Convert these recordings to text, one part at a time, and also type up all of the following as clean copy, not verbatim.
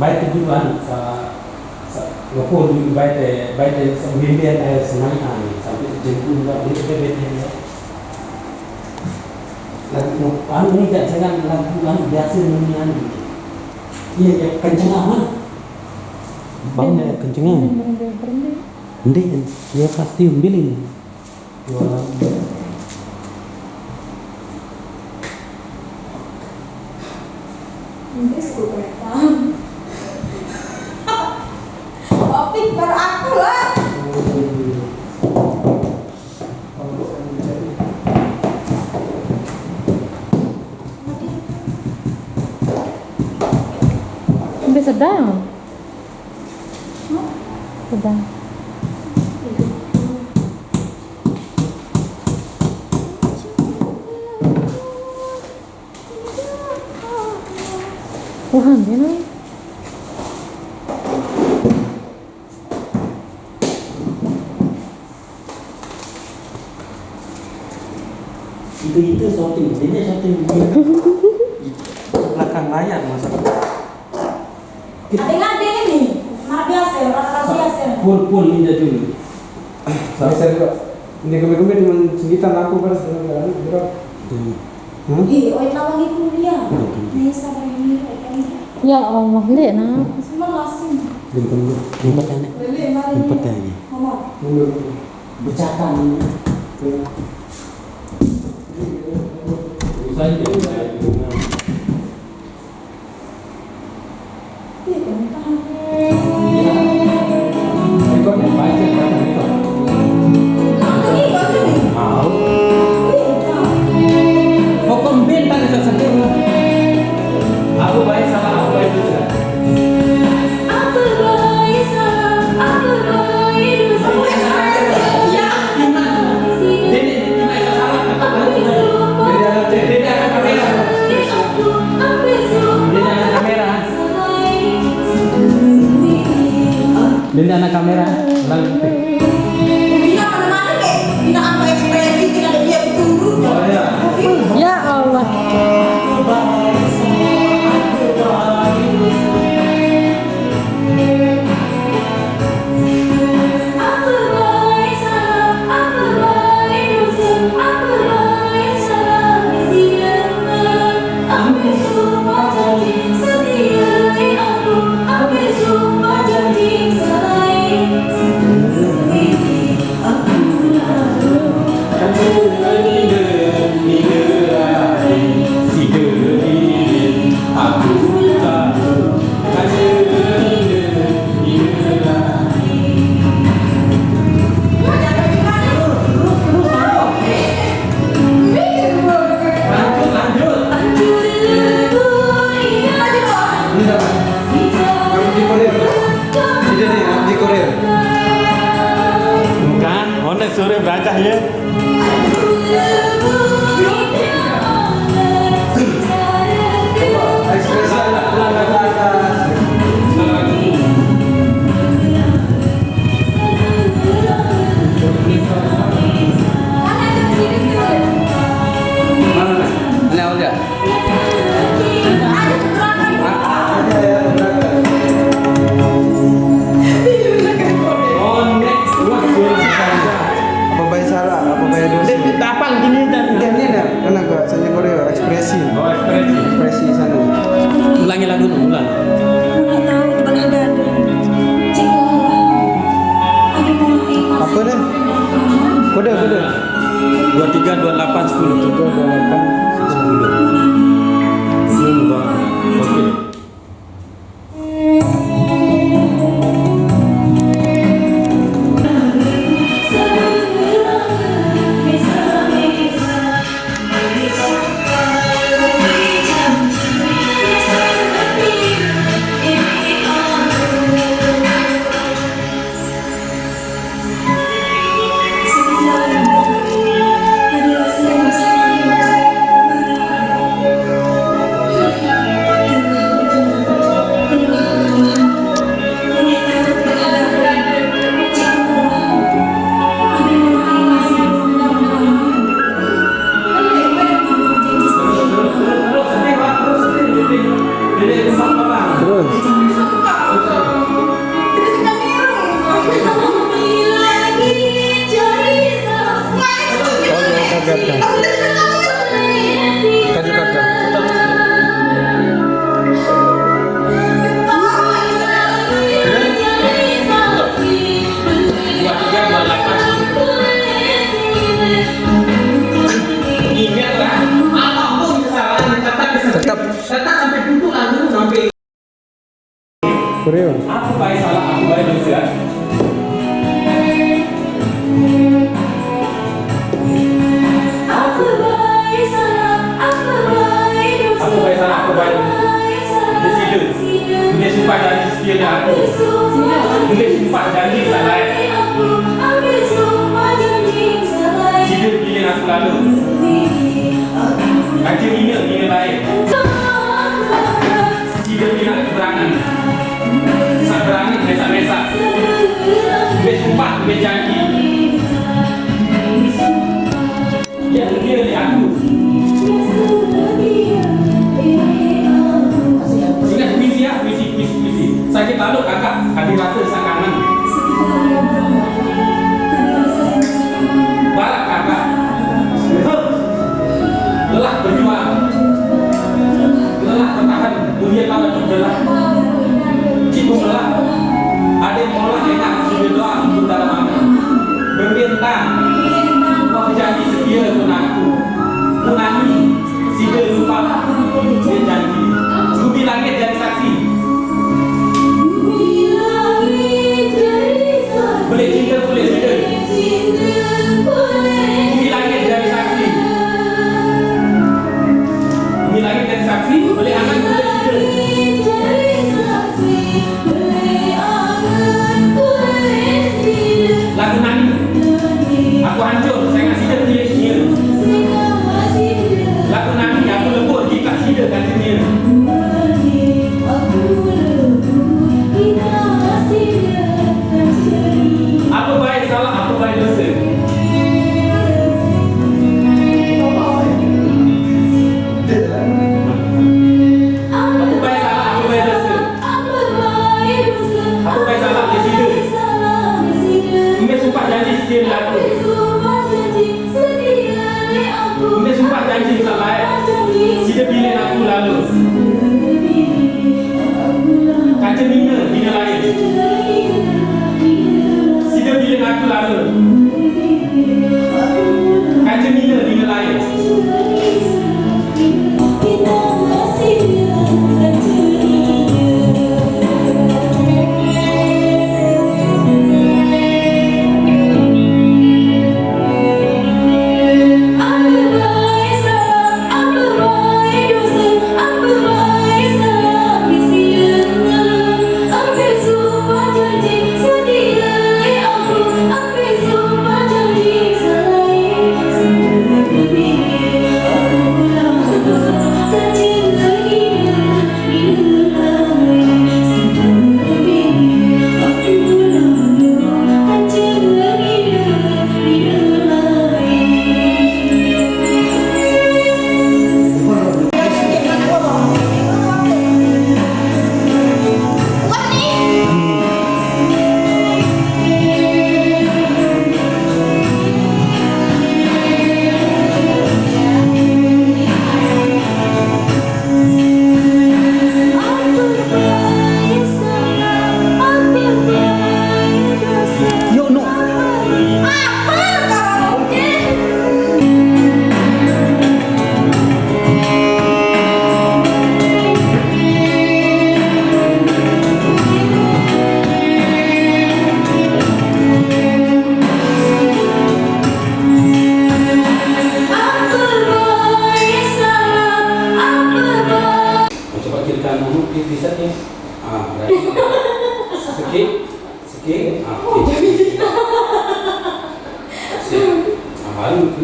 baik itu duluan ngepul dulu baik sambil semuanya sampai jemput juga itu beda. Lagu ini jangan lagu biasa nyanyian. Iya ya kenceng amat. Bangnya kenceng amat. Ndek, dia pasti ambilin. Ini sepuluh tahun. Opik baru aku lah. Sedang. Sedang. Tuhan, ini. Itu shooting, ini shooting belakang layar masalah. Adik-adik ini, biasa, orang biasa. Pul ini dulu. Saya juga. Ini kami cuma segitan aku pada sekarang berapa? Ih, oi lawang itu dia. Nih sama ini kayak Ya Allah, lihat nah. semua langsung. Jemput aja. Jemput aja. Mama. Bercakap. Saya Ini anak kamera, lang. Bina mana-mana kek, bina apa ekspresi tidak ada dia turun. Ya Allah. Sore beracah ya. Ekspresi anak atas. Mana awal ya? Tapang gini dan Ini ada, mana gak? Saya koreo ekspresi. oh ekspresi. Ekspresi sana. Ulangi lagu ulang. Nggak tahu itu bang ada. Cik ada mau Apa nih? Kode. 23 28 10. 10. Oke. Ambil janji. Dia dari aku. Ingat puisi ya, puisi. Sakit lalu kakak, hati rasa sang kangen. Barak kakak. Lelah berjuang. Lelah bertahan, mulia tangan berbelah. Cipu belah. Ada yang menolak enak, sudah doa untuk dalam mana. Berbintang. Kau janji setia dengan aku. Menangi, sida lupa. Dia janji. Bumi langit jadi saksi. Boleh cinta, boleh sida. Bumi langit jadi saksi. Bumi langit jadi saksi. Boleh angan, boleh sida. Lagu nani. Aku hancur, saya ngasih dia dia. Lagu nani, aku lembut, jika sida kan dia. Apa baik salah, apa baik dosa. Apa baik salah, apa baik dosa. Apa baik salah, dia sida. Umi sumpah janji setia dengan aku. Umi sumpah janji salah. Sida pilih aku lalu. Kaca bina lain. Sida pilih aku lalu. Kaca bina lain.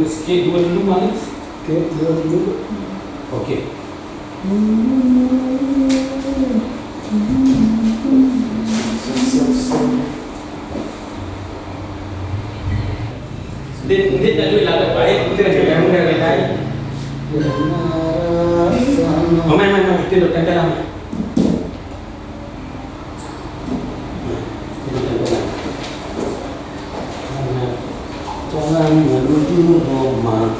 Sikit dua dulu manis. Okey, dua dulu. Okey. Dia nak duit lagu baik, kita ada yang mula baik. Oh, main, kita duduk dalam. Jangan menuju rumah.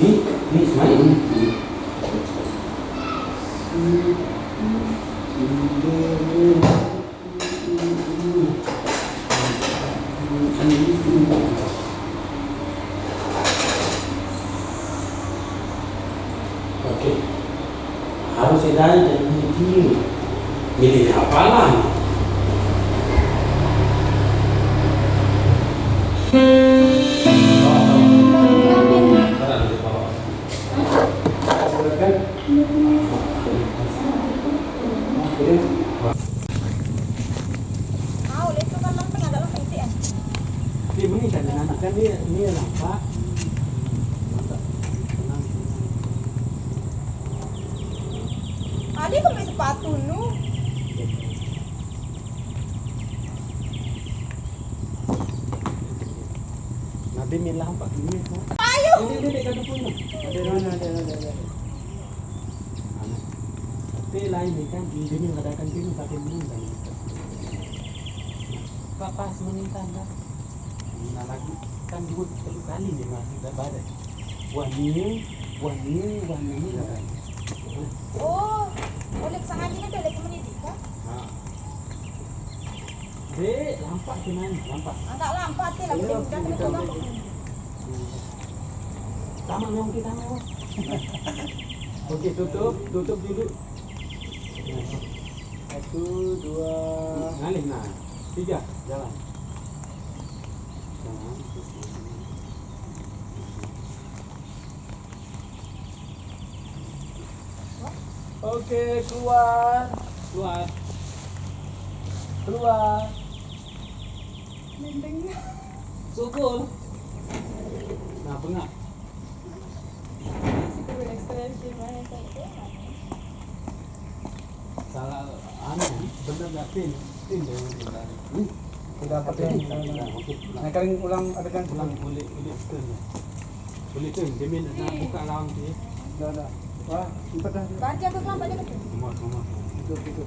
Ni Ismail. Okey. Harus saya jadi milih. Milih apalah ni? meningkat nanti kan dia nampak. Mantap. Tenang. Adi kok pakai sepatu nu? Nanti milah pak ini. Ayo. Ini kado punya. Ada. Tapi lain ni kan ini mengadakan ini pakai meningkat. Pas meningkat dah. Nah lagi kan dua kali dia masih dah badai. Wangi. Oh, oleh kesana aja kan oleh komuniti kan? Dek, lampak tu nan, lampak. Tak lampat tu lah, boleh mudah kita lampak. Sama yang kita mau. Okey, tutup dulu. 1, 2, ngalih nah. 3, jalan. Oke, keluar. Lindengnya. Sukul. Nah, bengak. Si perlu ekspresi mana saya. Salah benar enggak pin dia benar. Sudah pakai. Okey. Nah, kalian ulang adegan Pulang boleh turn. Boleh turn. Dia nak buka lawang tu. Dah. Wah, empat dah. Baca tu kan banyak tu. Mama. Tutup.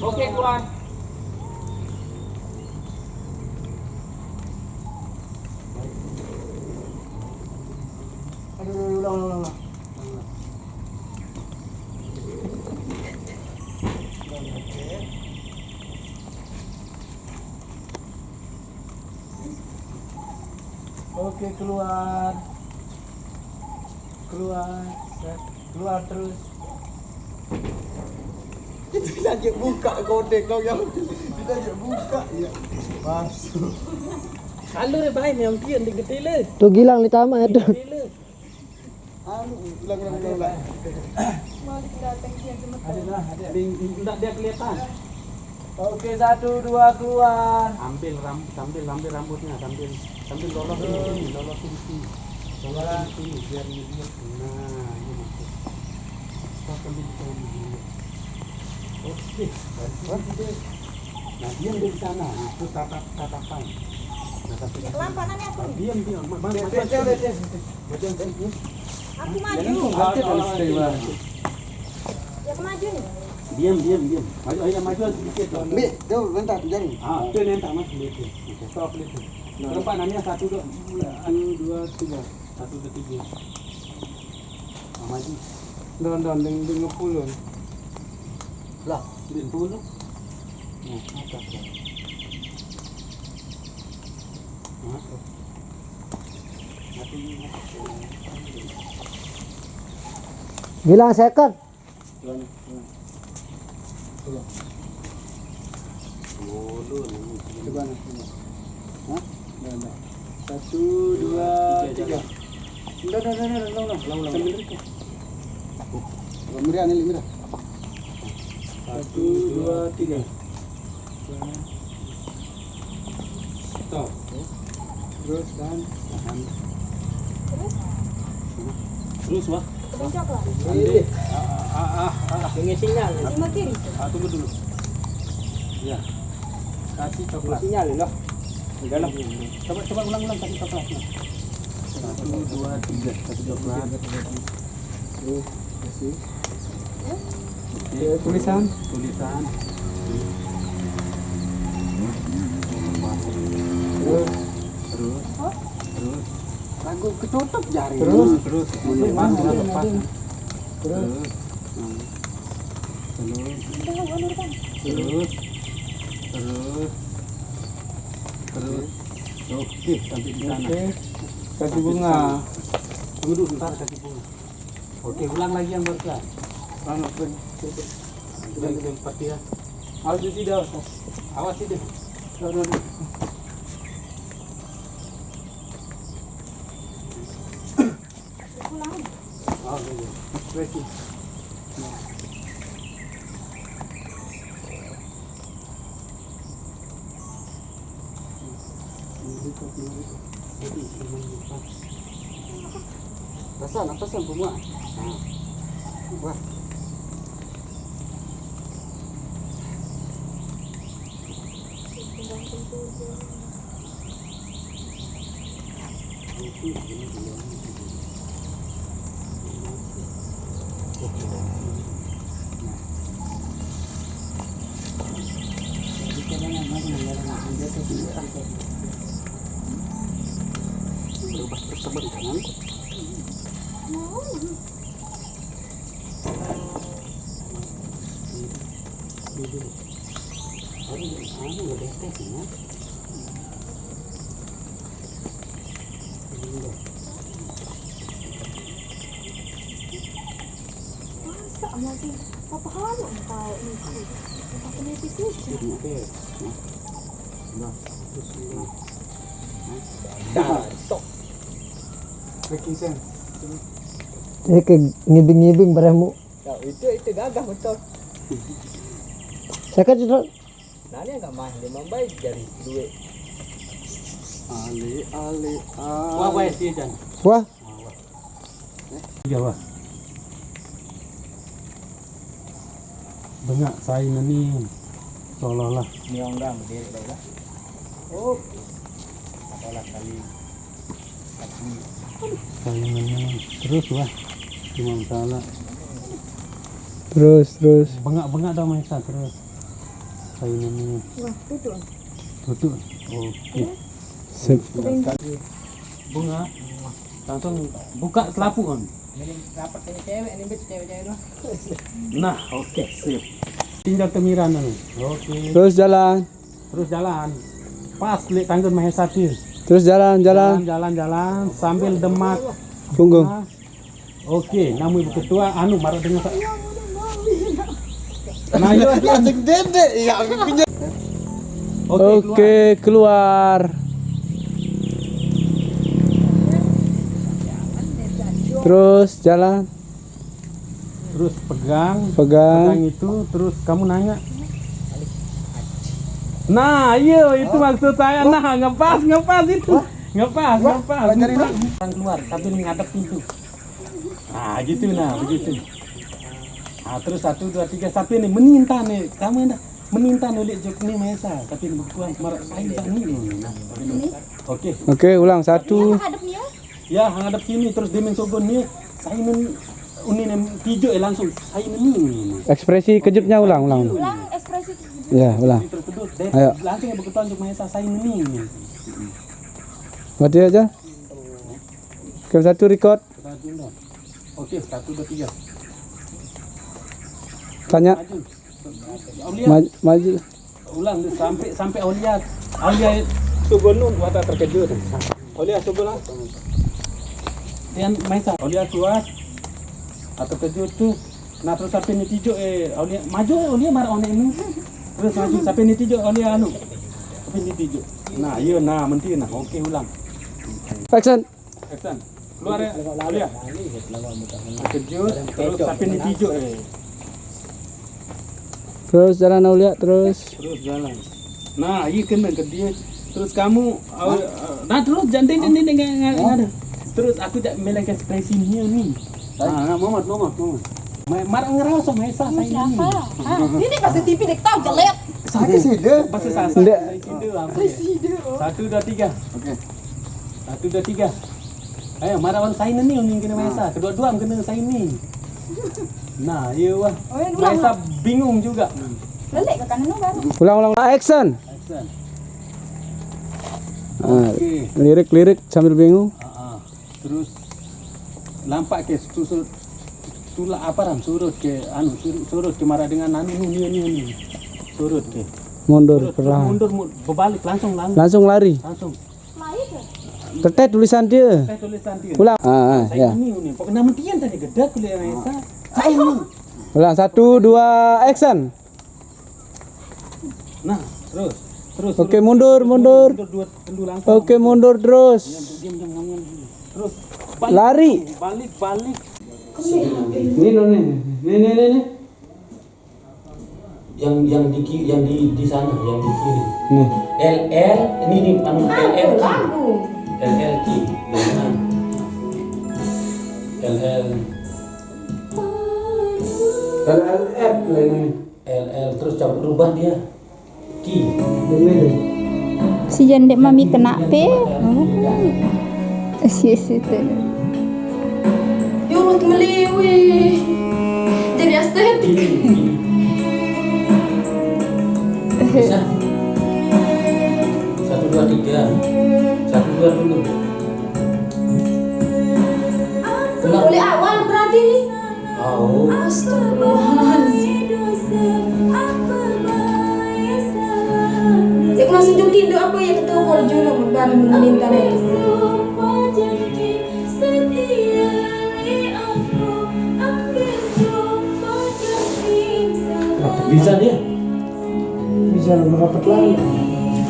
Okey, keluar. Aduh, ulang. Oke, keluar terus. Kita aja buka kode kau yang kita aja buka ya. Masuk. Kalau dia baik memang dia di getila. Tu gilang di tamat tu. Getila. Ulang. Malik datang dia jemput. Ada. Enggak dia kelihatan. Oke, 1, 2, keluar. Ambil rambutnya sambil lolosin sini. Lolosin sini biar dia lihat. Nah, ini masuk. Stop sambil dulu. Oke. Nah, diam di sana. Itu tatapan. Nah, tapi Kelampanannya aku. diam. Aku maju. Nanti harus terima. Ya aku maju nih. Diam. Maju sedikit. Tuh, bentar, jangan. Itu yang tak masuk itu. Stop itu. Berapa nanya 1, 2, 3. 1, 2, 3. Maju. Don, dengan pulun. Lah, din dulu. Nah, atas lah. Masuk. Gilang second. Coba nih. Hah? Dah. 1, 2, 3. Udah. Sambil itu. Mira. 1, 2, 3. Stop. Terus kan. Terus wah. Kebencok lah. Ambil. Dengan sinyal. Sebelah kiri. Tunggu dulu. Ya. Kasih coklat. Sinyal loh. Dalam. Coba ulang kasih coklat. 1, 2, 3. Kasih coklat. Terus kasih. Tulisan. Terus. Lagu ketutup jari. Terus. Masuk lepas. Terus. Terus. Oke, sampai di sana. Oke. Kasih bunga. Tunggu dulu, bentar kasih bunga. Oke, ulang lagi yang barusan. Yang keempat ya. Awas di dah. Awas itu. Oh, iya. Ekspresi. Atasan semua. Wah. Berubah terus sabar di tanganku. Masa masih apa hal engkau ini? Apa nipis saja? Stop. Making sense. Ini ke ngibing-ngibing baremu. Ya, itu gagah betul. Sekat itu. Nanya enggak mah, dia membaik dari duit. Ale. Wah, baik sih Jan. Wah, Jawa. Banyak saya ini seolah-olah Niong dah berdiri dah. Oh. Apalah kali. saya ini terus wah cuma salah terus. bengak dah Maisa terus saya ini Wah, tutup. Oke. Sip. Bunga langsung buka selaput on. Ini dapat ini cewek, ini bet cewek-cewek tu. Nah, oke, sip. Tinggal kemiran nih. Oke. Terus jalan. Pas lihat tangga Mahesa tu. Terus jalan. Jalan sambil demak Punggung. Nah, oke, namu ibu ketua anu marah dengan nah itu Cek dede, ya punya. Oke, keluar. Terus jalan. terus pegang itu terus kamu nanya. Nah, iya itu maksud saya. Nah, ngepas itu. Ngepas. Orang keluar tapi ngadep pintu. Nah, gitu nah, begitu. Nah, terus 1 2 3 sampai nih meninta nih. Kamu dah meninta nulik jok nih Mahesa, tapi bukan marah saya tak nih. Nah, oke. Oke, ulang 1. Hadapnya? Ya, ngadep sini terus dia mensogon nih. Saya uni tijo langsung saya ini. Ekspresi kejutnya ulang. Ulang ekspresi. Ya, ulang. Terus Ayo. langsung ya berketuan untuk Mahesa saya ini. Mati aja. Oke, 1 record. Oke, 1 2 3. Tanya. Aulia, Maju. ulang deh, sampai Aulia Sugonun buat terkejut. Aulia Sugola. Dan Mahesa, Aulia keluar. Atau terkejut tuh. Nah terus sampai ni tijo Aulia maju Aulia marah on ini. Terus maju sampai ni tijo Aulia anu. Sampai ni tijo. Nah, iya nah menti nah. Oke, ulang. Action. Action. Keluar ya, Aulia. Terkejut terus sampai ni tijo Terus jalan Aulia, terus. Terus jalan. Nah, iya kena ke dia. Terus kamu nah terus jangan enggak ada. Terus aku tak melek ekspresinya nih. Nah, Muhammad. Marah ngerasa Mahesa saya ini. Ini pasti TV dek tahu jelek. Saya sih deh. Pasti saya. Nggak. Saya 1 2 3. Oke. 1 2 3. Ayo, marah orang saya ini yang kena Mahesa. Kedua-dua kena saya ini. Nah, iya wah. Mahesa bingung juga. Lelek ke kanan baru. Ulang. Action. Action. Ah, Oke. lirik sambil bingung. Terus lampak ke tulak apa ram surut ke marah dengan anu ni surut ke Mundur perlahan. mundur berbalik langsung Langsung lari. Lain ke? Tetet tulisan dia. saya tulisan dia Ulang. saya Ya. ini pokoknya mentian tadi gede kuliah Mahesa saya ini. Ulang 1 2 action. Nah terus Oke, mundur. dua tendu langsung Oke, mundur terus. diam terus Lari. balik Ini. yang di sana, yang di kiri. Nih. LL ini di anu LL Lagu. LLT dengan LL LLF lah ini. LL terus cabut rubah dia Ki. Si jandek mami kena pe. Si itu. Ya Allah melewi. Jadi estetik. Ini. Bisa 1 2 3 1 2 dulu. Ulang. Mulai awal berarti nih. Oh. Astagfirullahaladzim. Ya aku langsung jom tidur apa ya ketemu kalau Juno baru meminta itu. Bisa dia. Bisa merapat lagi.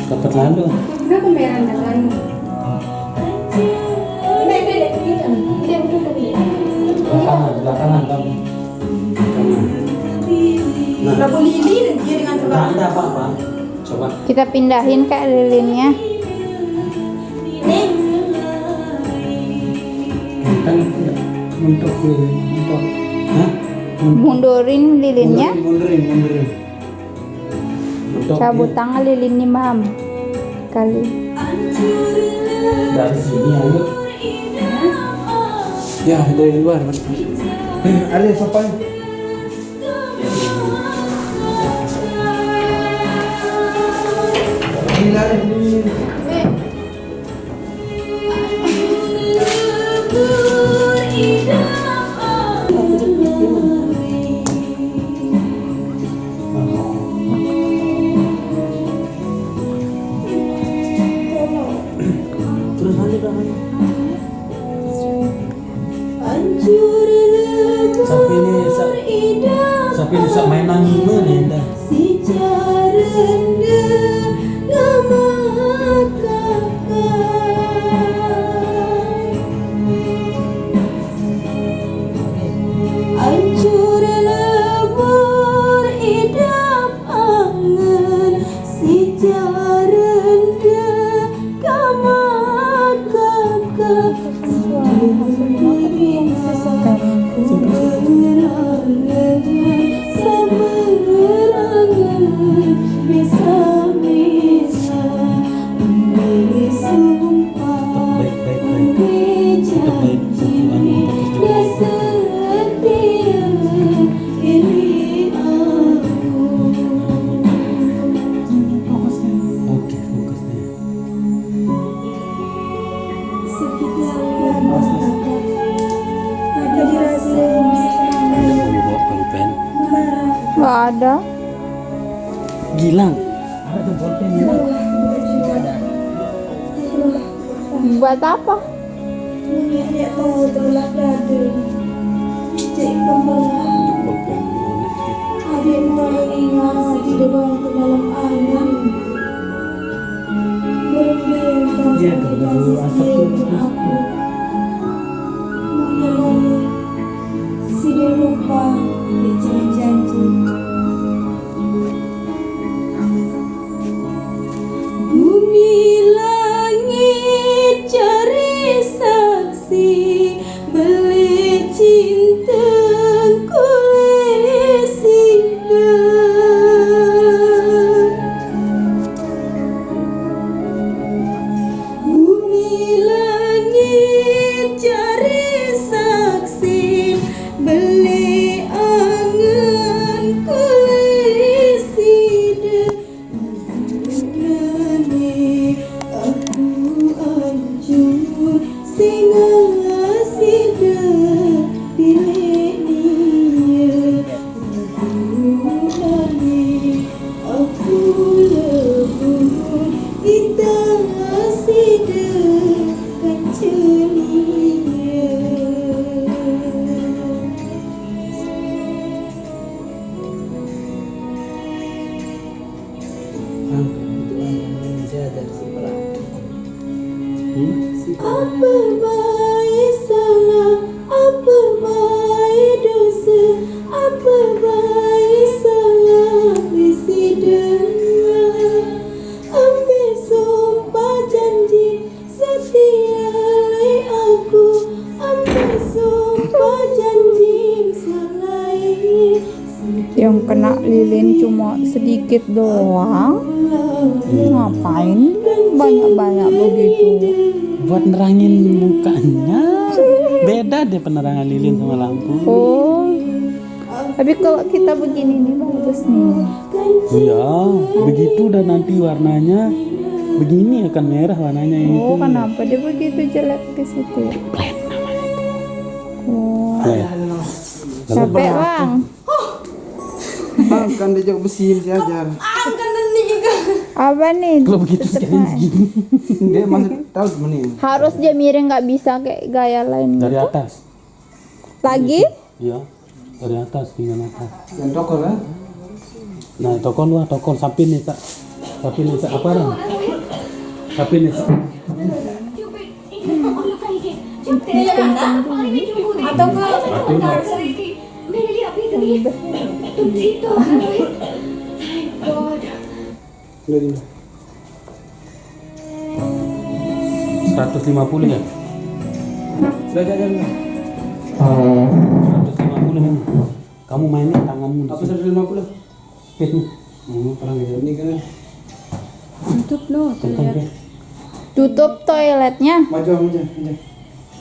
Dapat lalu. Kenapa merah dan lain? Beda kita nih. Dia betul tadi. Belakangan kamu. Nah, Labu lili dan dia dengan nggak terbang. ada apa-apa. Coba. Kita pindahin kak lilinnya. Nih, Kan untuk lilin, untuk Hah? Mundurin lilinnya. mundurin. Untuk Cabut tangan lilin nih mam. Kali. dari sini ayo. Ya dari luar. Ali siapa? Terus aja dah. Sampai ini sak mainan lima nih dah. hancur lebur idap angen si jarende kamak kakak sendiri semerangan bisa-bisa memberi sumpah memberi janji dia setia ini aku. Oke, fokus deh. Sakit yang ada di rasa Ada bawa pulpen. Nggak ada. Gilang. Ada tuh pulpen Gilang. Buat apa? Nenek tahu tolak dada cek pembelah Pulpen. adik mulai ingat di depan ke dalam alam berbentang Iya, dulu asap tuh. aku mulai si dia lupa bicara janji bumi langit cari saksi beli cinta kulesida bumi langit cari saksi beli angen kulesida Nani aku anjur singa sida pilih dia Nani aku lebur kita sida kancelia apa baik salah, apa baik dosa, apa baik salah lilin cuma sedikit doang. Ngapain banyak-banyak begitu? Buat nerangin mukanya. Beda deh penerangan lilin sama lampu. Oh, tapi kalau kita begini nih bagus nih. Iya, begitu dan nanti warnanya begini akan merah warnanya itu. Oh, kenapa dia begitu jelek di situ? Ya? Oh, capek bang. Bang, kan dia jauh besiin si Ajar. Apa nih? Kalau begitu Tetep sekali aja. gini. Dia masih tahu menit. Harus dia miring, nggak bisa kayak gaya lain. Dari atas. Lagi? Iya, dari atas tinggal atas. Dan toko kan? Nah, tokol sapi nih tak. Sapi nih tak apa dah? Sapi nih tak. Atau ke Dari 150 ya? Sudah jajan. 150 ya. Kamu mainin tanganmu di Apa sini. 150? Speednya. Orang gitu ini kan. tutup no Tentang dia. Tutup toiletnya. Maju aja.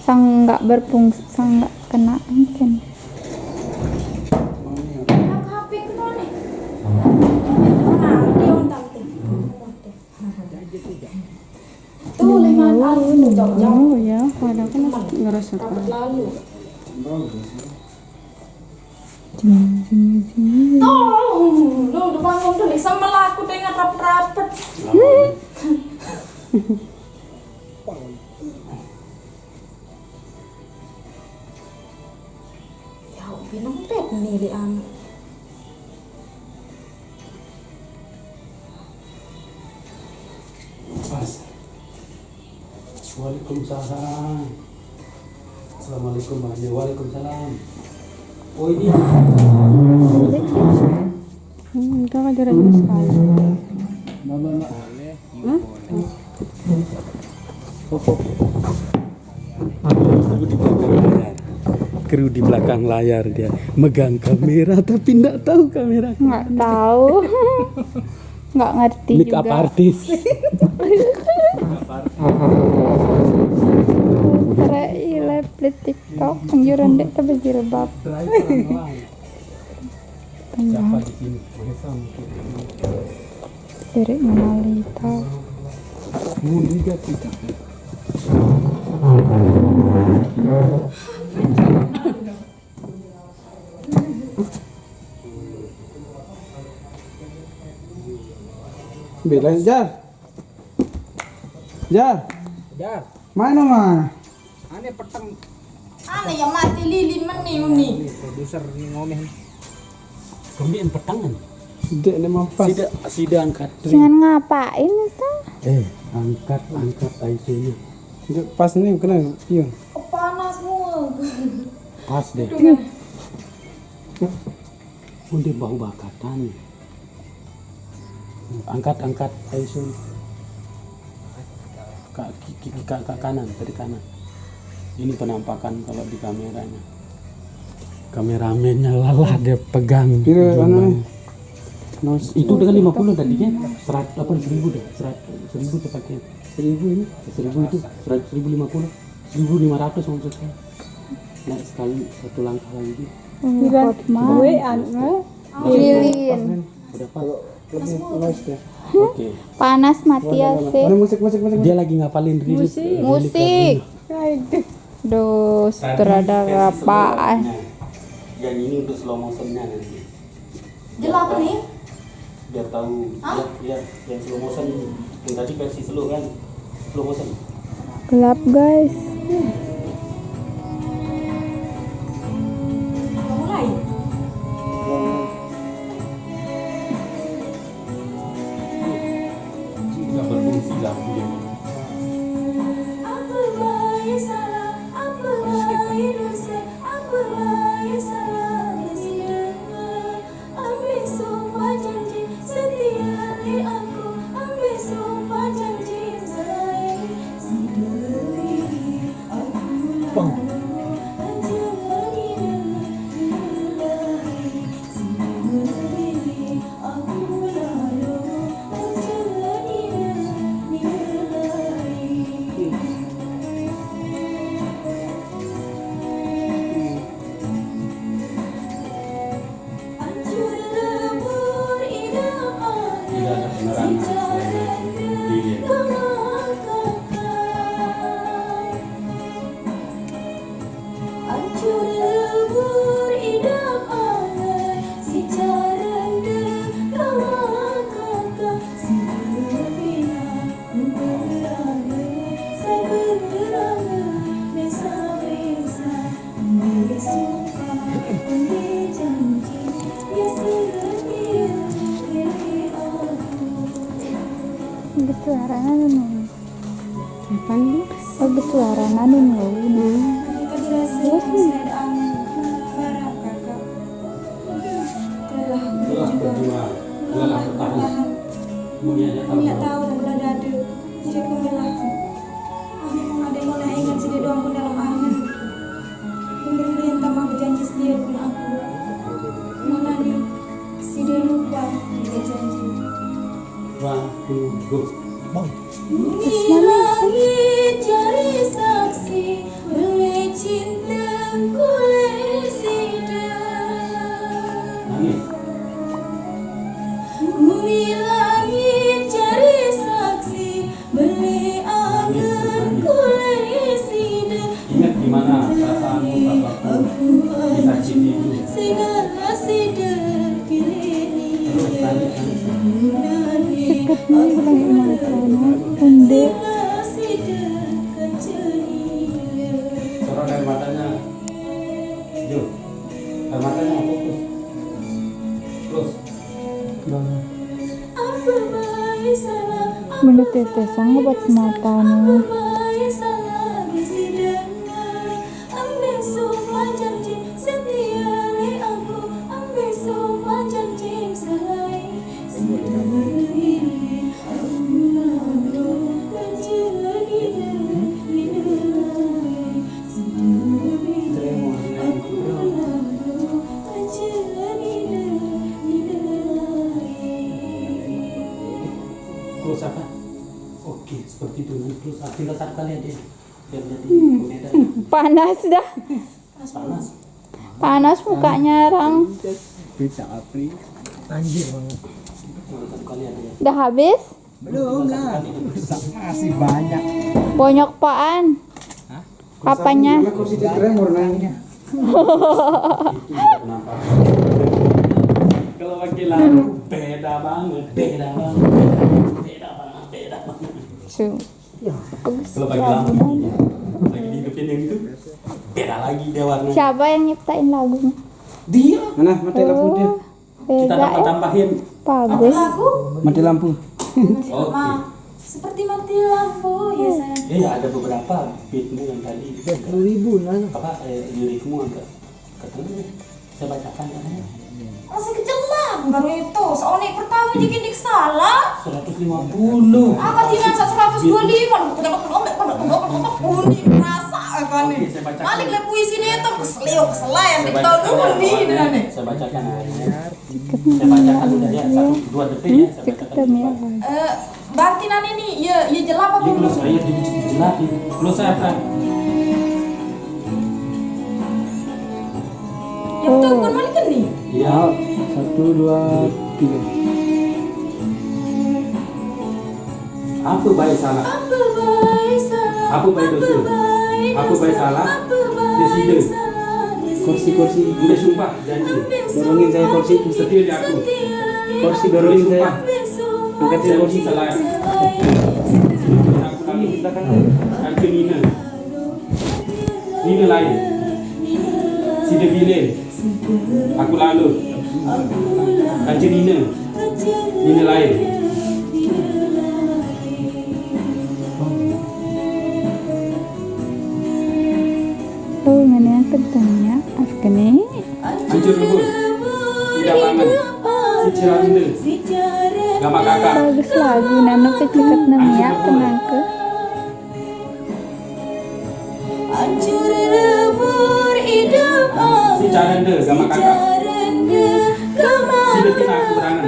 Sang nggak berfungsi, sang nggak kena mungkin. HP ku nih. Nah, dia untang tuh 5 tahun jauh-jauh Oh ya, padahal kan ngerasa lalu. sini. Tuh, lu udah bangun tuh nih sama aku dengan rapet-rapet. Ya, pinang pet nih di anu. Pas. Waalaikumsalam. Assalamualaikum warahmatullahi. Waalaikumsalam. Oh ini. Enggak ada rasa sekali. Kru di belakang layar dia megang kamera tapi nggak tahu kamera. Nggak tahu. Nggak ngerti Make juga. up artis. Live TikTok anjuran dek ke berjilbab. Siapa di sini? Dari Manalita. Mundiga kita. Bila Jar. Mana mah? Aneh yang mati lilin meniu nih. Kemudian petangan. Dek ni mampas. Sida angkat. Jangan ngapain itu? Angkat IC-nya. Dek pas ni kena pion. Panas semua. Pas deh. Dia bau bakatan. Angkat IC. Ke kanan, dari kanan. Ini penampakan kalau di kameranya. Kameramennya lelah dia pegang. Kira Dia mana bang. ni? Nos Itu dengan 50 tadinya 100 apa 1000 deh. 1000 terpakai. 1000 ini, 1000 itu 1050. 1500 maksudnya. Naik sekali satu langkah lagi. Lilin. Berapa? lebih nos deh. Oke. Panas mati AC. Mana musik. Dia lagi ngapalin rilis. Musik. Duh, sutradara apa? Yang ini untuk slow motionnya nanti. Jelas nih. Biar tahu. Lihat yang slow motion ini. Yang tadi versi slow kan. Slow motion. Gelap guys. Mulai. Nggak berfungsi lampu yang ini. Betuaran anu. Apa nih? Oh, betuaran anu ngau. Lelah berjuang, lelah bertahan. Mulianya Minyak tahu. tahu dan berada ada. Jadi kelelahan. Memang ada mau naikkan si dia doang pun dalam angan. Pemberian tambah berjanji setia pun aku. Mana nih si dia lupa dia janji. 1, 2, go. Bumi langit cari saksi, beli cinta kulesida. Nangis. Bumi langit cari saksi, beli angan kulesida. Ingat gimana perasaanmu pas waktu disakiti itu. Segala sida pilih Terus nangis. Seketnya bilang imakana. Unde. segala sida keceria. Sorot air matanya. Jo. Air matanya fokus. Terus. Apa baik salah, Benda tetesan obat mata nu. baik salah bisi dengar. Ambil semua janji setia le aku, ambil semua janji selai. Sendiri aku lalu menjadi nilai. Sendiri aku lalu menjadi nilai. Close apa? Oke, seperti itu. Close up. Tinggal satu kali aja. Biar jadi pembeda. Panas dah. Panas. Panas mukanya Rang. Bisa apri. Anjir banget. Tinggal satu kali aja ya. Udah habis? Belum lah. Masih banyak. Banyak paan. Apanya? Kursi di tremor nanya. Itu juga kenapa? Kalau pakai lagu beda banget, beda banget, beda banget, beda banget. Tuh. Kalau pakai lampu, lagi dihidupin yang itu, beda lagi dia warnanya. Siapa yang nyiptain lagunya? Dia. Mana mati lampu dia? Kita Beda dapat ya. tambahin. Bagus. Lagu Mati lampu. Oke. seperti mati lampu ya sayang. Iya ada beberapa beatmu yang tadi. 10.000 lah. Apa lirikmu agak ketemu. Saya bacakan katanya. Masih kecil lah, baru itu. Soalnya pertama jadi salah. 150. Apa tidak 125? Unik rasa kan nih. Oke, saya bacakan. Malik le puisi dia tuh keselio keselayan Saya di tahun dulu bacakan nih awalnya. nih. Saya bacakan awalnya. Saya bacakan udah ya 1-2 detik ya. Saya bacakan. Ceketem ya. Berarti nani nih, ya jelap apa Ini belum? kalau saya dijelasin. Kalau saya apa? Yang tahu kan Malik kan nih. Iya. 1, 2, 3. Apa baik salah? Apa baik salah? Apa baik dosa? Apa baik salah? Deside. Kursi-kursi. Udah sumpah janji. Dorongin saya kursi itu. Setia di aku. Kursi dorongin saya. Sumpah. Angkat Janji kursi. salah. Aku lalu kita kan kanke Nina. Nina lain. Sida bilin. Aku lalu. Kanke Nina. Nina lain. Oh, ngene yang ketanya askene. Hancur lebur. Tidak bangun. Sicira Nina. Gama kakak. Bagus lagu nanu kecekat namanya kenang ke. Hancur lebur hidup aku. Si carende gama kakak. Sida pina aku berangan.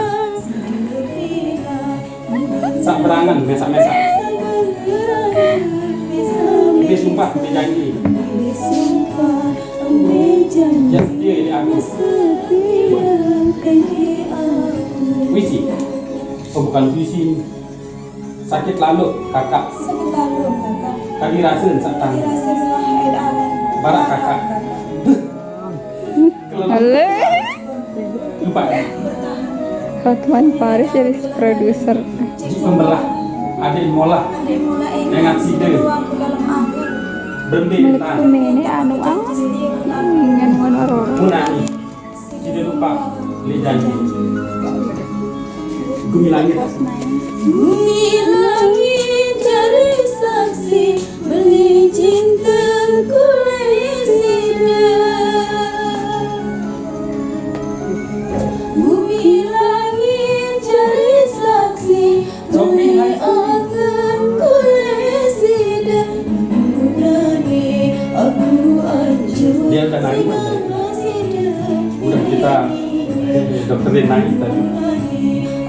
Sak berangan mesak-mesak. Dia sumpah, dia janji. Ya setia ini aku. Puisi. Oh bukan puisi. Sakit lalu kakak. Sakit lalu kakak. Kali rasain sak tang. Dirasa belah air awan. Barak kakak. Kelelap. Halo. Lupa ya. Hotman Paris jadi produser. Ji pembelah. Ada yang molah. Ada mulai Dengan sida. aku dalam angin. Berhenti Milik tahan. kumene anu ang ngan ngono. Munani. Tidak lupa. Li janji. Bumi langit. Bumi Akan kulesida aku berani aku anjur. Dia udah nangis udah kita dokterin nangis tadi.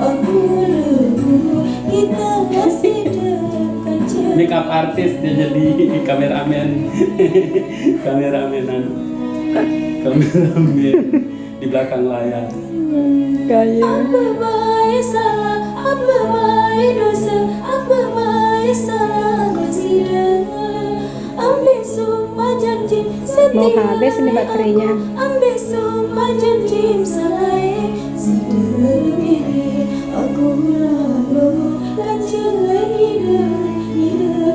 Aku lebu kita masih dekat jauh. Makeup artis dia jadi kameramen. Kameramen di belakang layar. Gaya. Apa baik salah, apa baik dosa, apa baik salah kesida. Ambil sumpah janji setia. Mau habis ini baterainya. Ambil sumpah janji salai. Sedemi aku lalu kacau hidup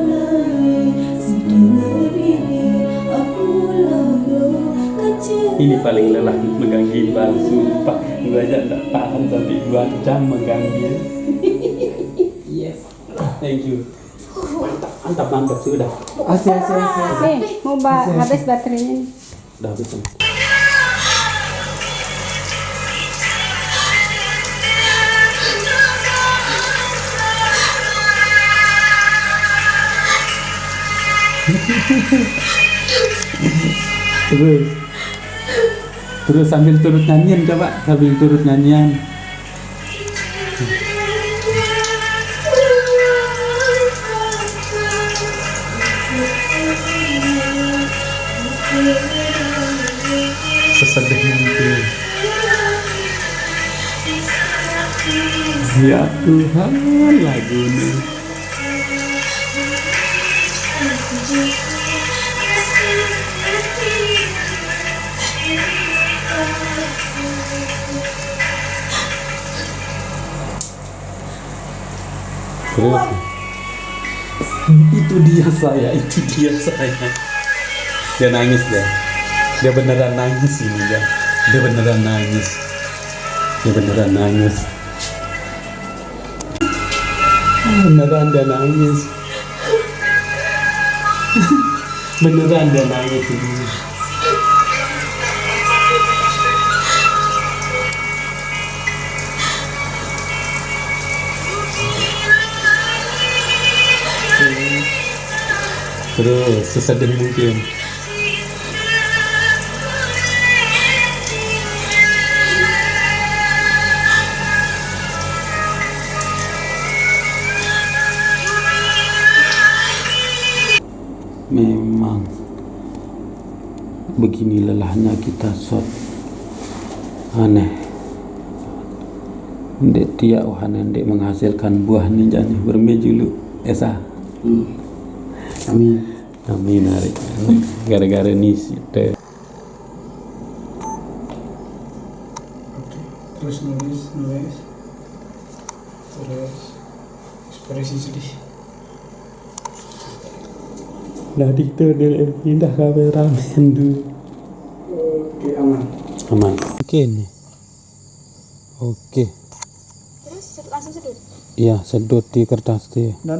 lain. Sedemi aku lalu kacau. Ini paling lelah megang gimbal, sumpah. Gua aja tak tahan sampai 2 jam megang dia. Yes, thank you. Mantap sudah. Asih. Mau habis baterainya. Udah habis. Terus sambil turut nyanyian, coba sambil turut nyanyian. Sesedih mungkin. Ya Tuhan, lagu ini. Terus, itu dia saya. Dia nangis dia. Dia beneran nangis ini ya. Dia beneran nangis. Beneran dia nangis. Beneran dia nangis ini. Terus sesedih mungkin. Memang begini lelahnya kita shot. Aneh. Ndek tiak wahana ndek menghasilkan buah ninjanya bermejulu esa. Amin hari. Gara-gara ini sih teh. Terus nulis. Terus ekspresi sedih. Nah dikte dia pindah kameramen dulu. Oke, aman. Oke nih. Oke. Terus langsung sedut. Iya, sedot di kertas dia. Nah.